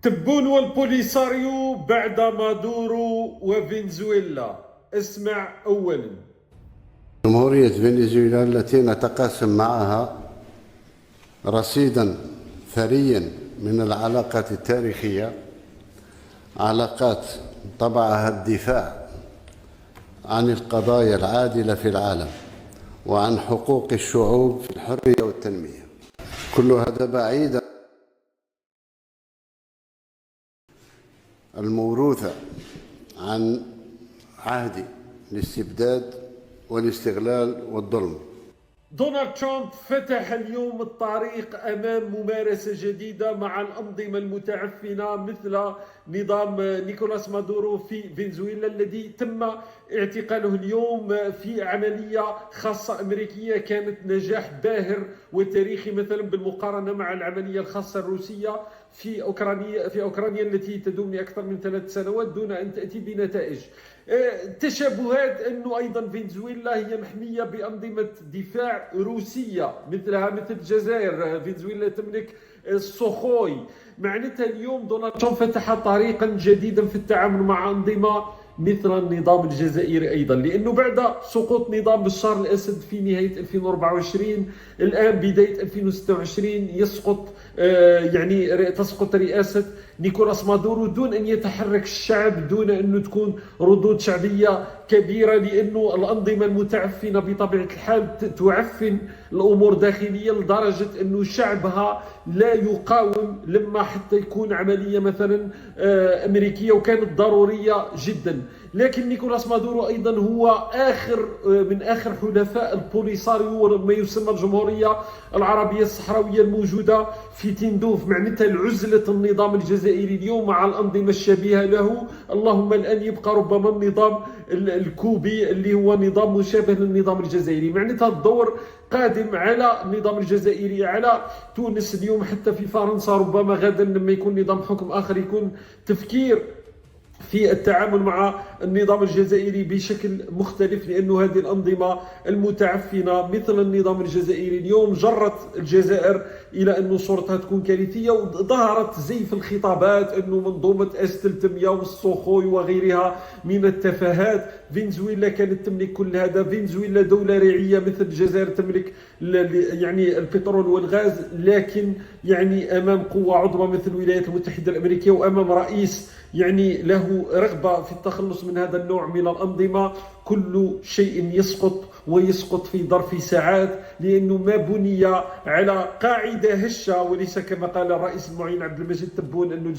تبون والبوليساريو بعد مادورو وفنزويلا. اسمع أولا. جمهورية فنزويلا التي نتقاسم معها رصيدا ثريا من العلاقات التاريخية، علاقات طبعها الدفاع عن القضايا العادلة في العالم وعن حقوق الشعوب في الحرية والتنمية. كل هذا بعيدا الموروثة عن عهد الاستبداد والاستغلال والظلم. دونالد ترامب فتح اليوم الطريق أمام ممارسة جديدة مع الأنظمة المتعفنة مثل نظام نيكولاس مادورو في فنزويلا الذي تم اعتقاله اليوم في عملية خاصة أمريكية كانت نجاح باهر وتاريخي مثلا بالمقارنة مع العملية الخاصة الروسية في أوكرانيا التي تدوم لأكثر من 3 سنوات دون أن تأتي بنتائج. تشابهات أنه أيضا فنزويلا هي محمية بأنظمة دفاع روسية مثل الجزائر. فنزويلا تملك السوخوي. معناتها اليوم دونالد ترامب فتح طريقا جديدا في التعامل مع أنظمة مثل النظام الجزائري أيضا، لأنه بعد سقوط نظام بشار الأسد في نهاية 2024 الآن بداية 2026 يسقط تسقط رئاسة نيكولاس مادورو دون أن يتحرك الشعب، دون أن تكون ردود شعبية كبيرة، لأنه الأنظمة المتعفنة بطبيعة الحال تعفن الأمور داخلية لدرجة أنه شعبها لا يقاوم لما حتى يكون عملية مثلا أمريكية وكانت ضرورية جدا. لكن نيكولاس مادورو أيضا هو من آخر حلفاء البوليساريو وما يسمى الجمهورية العربية الصحراوية الموجودة في تندوف. معناتها العزلة النظام الجزائري اليوم مع الأنظمة الشبيهة له. اللهم الآن يبقى ربما النظام الكوبي اللي هو نظام مشابه للنظام الجزائري. معناتها الدور قادم على النظام الجزائري على تونس اليوم، حتى في فرنسا ربما غدا لما يكون نظام حكم آخر يكون تفكير في التعامل مع النظام الجزائري بشكل مختلف، لأنه هذه الأنظمة المتعفنة مثل النظام الجزائري اليوم جرت الجزائر إلى أن صورتها تكون كارثية، وظهرت زيف الخطابات أنه منظومة S-300 والسوخوي وغيرها من التفاهات. فنزويلا كانت تملك كل هذا. فنزويلا دولة ريعية مثل الجزائر تملك البترول والغاز، لكن أمام قوة عظمى مثل الولايات المتحدة الأمريكية وأمام رئيس له رغبة في التخلص من هذا النوع من الأنظمة، كل شيء يسقط ويسقط في ظرف ساعات، لأنه ما بني على قاعدة هشة وليس كما قال الرئيس المعين عبد المجيد تبون أنه